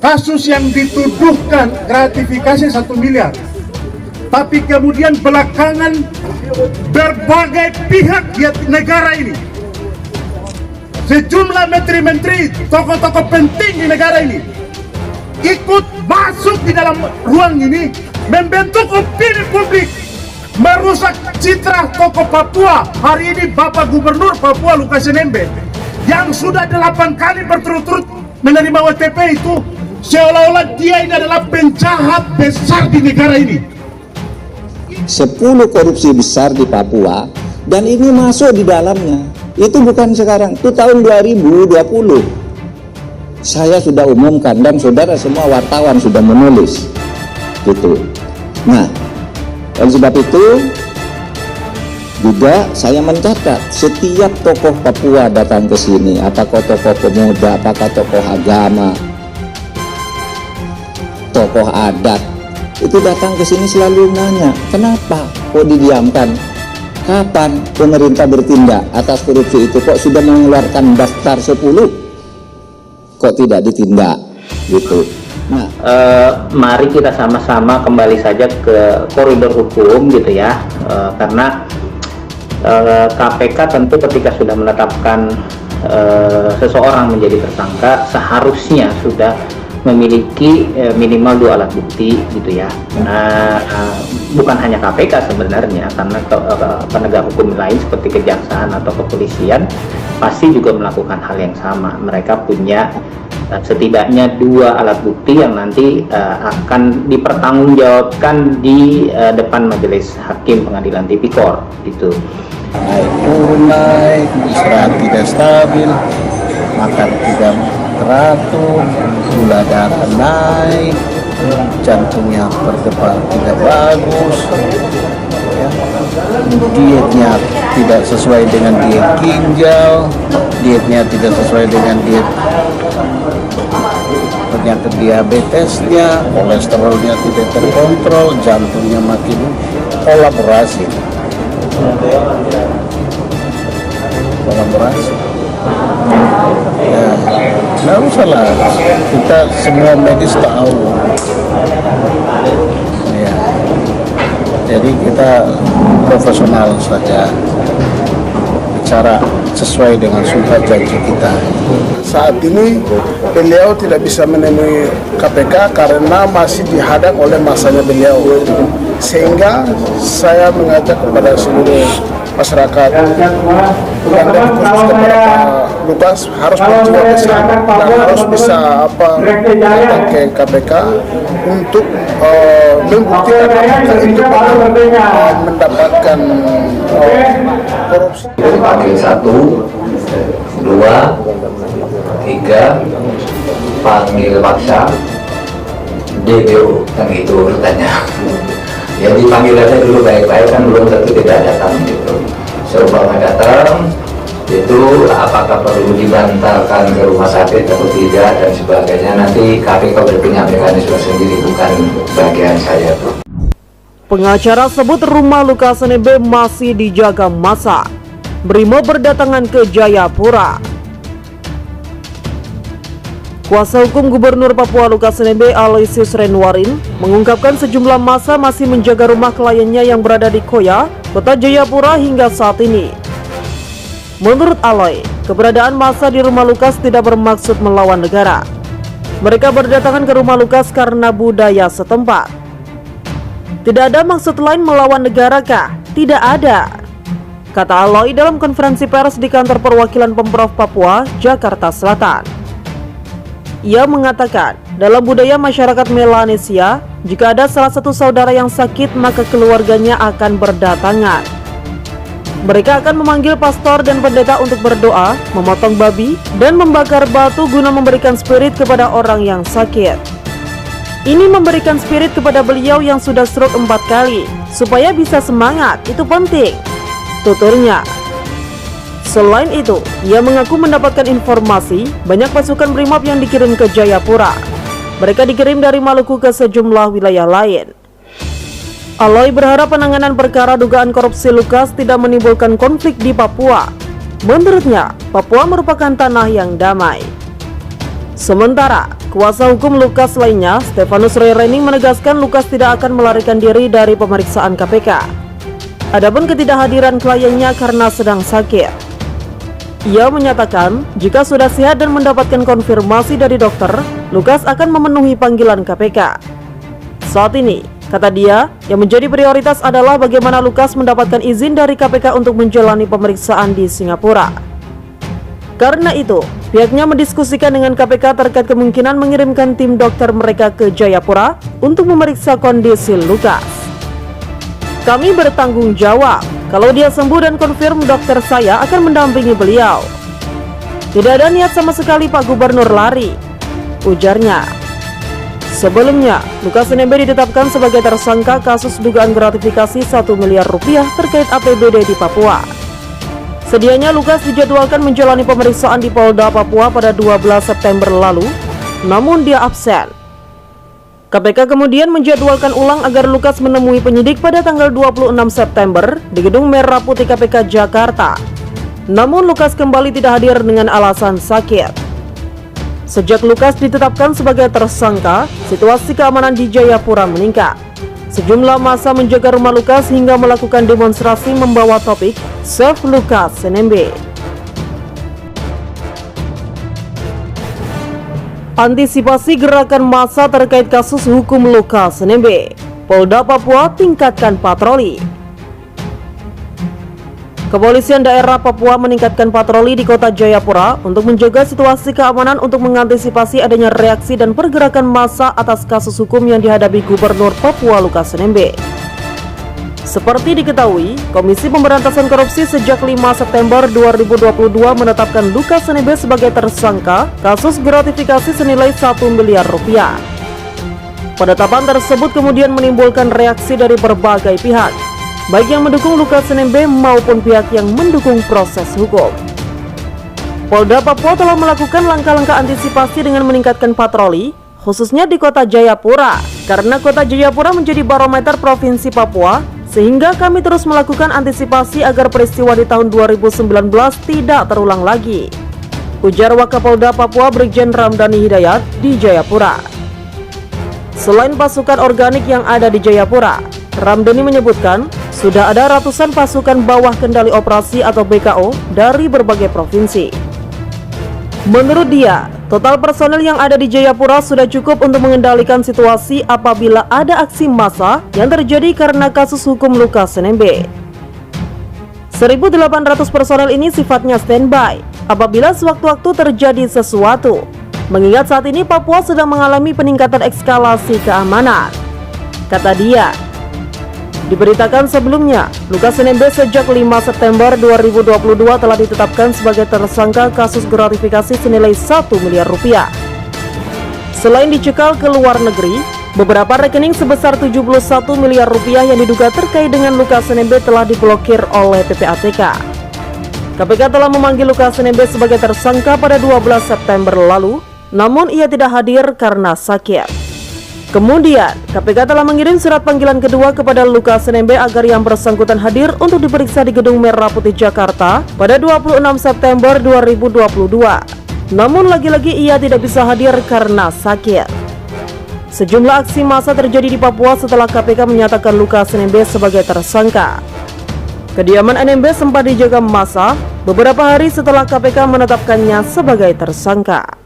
Kasus yang dituduhkan gratifikasi 1 miliar, tapi kemudian belakangan berbagai pihak di negara ini, sejumlah menteri-menteri, tokoh-tokoh penting di negara ini ikut masuk di dalam ruang ini, membentuk opini publik, merusak citra tokoh Papua. Hari ini Bapak Gubernur Papua Lukas NMB yang sudah 8 kali berturut-turut menerima WTP itu, seolah-olah dia ini adalah penjahat besar di negara ini. 10 korupsi besar di Papua, dan ini masuk di dalamnya. Itu bukan sekarang, itu tahun 2020. Saya sudah umumkan dan saudara semua wartawan sudah menulis gitu. Nah, oleh sebab itu juga saya mencatat setiap tokoh Papua datang ke sini, apakah tokoh pemuda, apakah tokoh agama, tokoh adat, itu datang ke sini selalu nanya, kenapa kok didiamkan? Kapan pemerintah bertindak atas korupsi itu? Kok sudah mengeluarkan daftar 10? Kok tidak ditindak? Gitu. Nah, mari kita sama-sama kembali saja ke koridor hukum gitu ya, karena KPK tentu ketika sudah menetapkan seseorang menjadi tersangka seharusnya sudah memiliki minimal 2 alat bukti gitu ya. Bukan hanya KPK sebenarnya, karena penegak hukum lain seperti kejaksaan atau kepolisian pasti juga melakukan hal yang sama. Mereka punya setidaknya 2 alat bukti yang nanti akan dipertanggungjawabkan di depan majelis hakim pengadilan tipikor gitu. Naik turun naik, istirahat tidak stabil, makan tidak teratur, gula darah naik, jantungnya berdebar tidak bagus, ya. Dietnya tidak sesuai dengan diet ginjal, dietnya tidak sesuai dengan diet, ternyata diabetesnya, kolesterolnya tidak terkontrol, jantungnya makin kolaborasi. Ya, nggak usah lah, kita semua medis tahu ya, jadi kita profesional saja, bicara sesuai dengan sumpah janji kita. Saat ini beliau tidak bisa menemui KPK karena masih dihadang oleh masanya beliau, sehingga saya mengajak kepada seluruh masyarakat dan khusus kepada Pak Lukas harus berjiwa besar dan harus bisa datang ke KPK untuk membuktikan apakah itu benar mendapatkan korupsi. Panggil 1, 2, 3, panggil paksa, DPO, kan itu urutannya. Ya dipanggil aja dulu baik-baik, kan belum tentu tidak datang gitu. Seumpama datang itu apakah perlu dibantalkan ke rumah sakit atau tidak dan sebagainya, nanti KPK punya mekanisme sendiri, bukan bagian saya. Pengacara sebut rumah Lukas NMB masih dijaga massa. Brimob berdatangan ke Jayapura. Kuasa hukum Gubernur Papua Lukas NMB Aloysius Renwarin mengungkapkan sejumlah massa masih menjaga rumah kliennya yang berada di Koya, Kota Jayapura hingga saat ini. Menurut Aloy, keberadaan massa di rumah Lukas tidak bermaksud melawan negara. Mereka berdatangan ke rumah Lukas karena budaya setempat. Tidak ada maksud lain melawan negara kah? Tidak ada, kata Aloy dalam konferensi pers di kantor perwakilan Pemprov Papua, Jakarta Selatan. Ia mengatakan, dalam budaya masyarakat Melanesia, jika ada salah satu saudara yang sakit, maka keluarganya akan berdatangan. Mereka akan memanggil pastor dan pendeta untuk berdoa, memotong babi, dan membakar batu guna memberikan spirit kepada orang yang sakit. Ini memberikan spirit kepada beliau yang sudah stroke 4 kali, supaya bisa semangat, itu penting, tuturnya. Selain itu, ia mengaku mendapatkan informasi banyak pasukan Brimob yang dikirim ke Jayapura. Mereka dikirim dari Maluku ke sejumlah wilayah lain. Aloy berharap penanganan perkara dugaan korupsi Lukas tidak menimbulkan konflik di Papua. Menurutnya, Papua merupakan tanah yang damai. Sementara, kuasa hukum Lukas lainnya, Stefanus Roy Rening, menegaskan Lukas tidak akan melarikan diri dari pemeriksaan KPK. Adapun ketidakhadiran kliennya karena sedang sakit. Ia menyatakan, jika sudah sehat dan mendapatkan konfirmasi dari dokter, Lukas akan memenuhi panggilan KPK. Saat ini, kata dia, yang menjadi prioritas adalah bagaimana Lukas mendapatkan izin dari KPK untuk menjalani pemeriksaan di Singapura. Karena itu, pihaknya mendiskusikan dengan KPK terkait kemungkinan mengirimkan tim dokter mereka ke Jayapura untuk memeriksa kondisi Lukas. Kami bertanggung jawab, kalau dia sembuh dan konfirm dokter saya akan mendampingi beliau. Tidak ada niat sama sekali Pak Gubernur lari, ujarnya. Sebelumnya, Lukas NMB ditetapkan sebagai tersangka kasus dugaan gratifikasi 1 miliar rupiah terkait APBD di Papua. Sedianya Lukas dijadwalkan menjalani pemeriksaan di Polda Papua pada 12 September lalu, namun dia absen. KPK kemudian menjadwalkan ulang agar Lukas menemui penyidik pada tanggal 26 September di Gedung Merah Putih KPK Jakarta. Namun Lukas kembali tidak hadir dengan alasan sakit. Sejak Lukas ditetapkan sebagai tersangka, situasi keamanan di Jayapura meningkat. Sejumlah massa menjaga rumah Lukas hingga melakukan demonstrasi membawa topik Save Lukas NMB. Antisipasi gerakan massa terkait kasus hukum Lukas NMB, Polda Papua tingkatkan patroli. Kepolisian daerah Papua meningkatkan patroli di kota Jayapura untuk menjaga situasi keamanan untuk mengantisipasi adanya reaksi dan pergerakan massa atas kasus hukum yang dihadapi Gubernur Papua Lukas NMB. Seperti diketahui, Komisi Pemberantasan Korupsi sejak 5 September 2022 menetapkan Lukas NMB sebagai tersangka kasus gratifikasi senilai 1 miliar rupiah. Penetapan tersebut kemudian menimbulkan reaksi dari berbagai pihak, baik yang mendukung Lukas NMB maupun pihak yang mendukung proses hukum. Polda Papua telah melakukan langkah-langkah antisipasi dengan meningkatkan patroli, khususnya di kota Jayapura, karena kota Jayapura menjadi barometer Provinsi Papua, sehingga kami terus melakukan antisipasi agar peristiwa di tahun 2019 tidak terulang lagi, ujar Wakapolda Papua Brigjen Ramdhani Hidayat di Jayapura. Selain pasukan organik yang ada di Jayapura, Ramdhani menyebutkan sudah ada ratusan pasukan bawah kendali operasi atau BKO dari berbagai provinsi. Menurut dia, total personel yang ada di Jayapura sudah cukup untuk mengendalikan situasi apabila ada aksi massa yang terjadi karena kasus hukum Lukas NMB. 1.800 personel ini sifatnya standby apabila sewaktu-waktu terjadi sesuatu, mengingat saat ini Papua sedang mengalami peningkatan eskalasi keamanan. Kata dia, diberitakan sebelumnya, Lukas NMB sejak 5 September 2022 telah ditetapkan sebagai tersangka kasus gratifikasi senilai 1 miliar rupiah. Selain dicekal ke luar negeri, beberapa rekening sebesar 71 miliar rupiah yang diduga terkait dengan Lukas NMB telah diblokir oleh PPATK. KPK telah memanggil Lukas NMB sebagai tersangka pada 12 September lalu, namun ia tidak hadir karena sakit. Kemudian, KPK telah mengirim surat panggilan kedua kepada Lukas NMB agar yang bersangkutan hadir untuk diperiksa di Gedung Merah Putih Jakarta pada 26 September 2022. Namun lagi-lagi ia tidak bisa hadir karena sakit. Sejumlah aksi massa terjadi di Papua setelah KPK menyatakan Lukas NMB sebagai tersangka. Kediaman NMB sempat dijaga massa beberapa hari setelah KPK menetapkannya sebagai tersangka.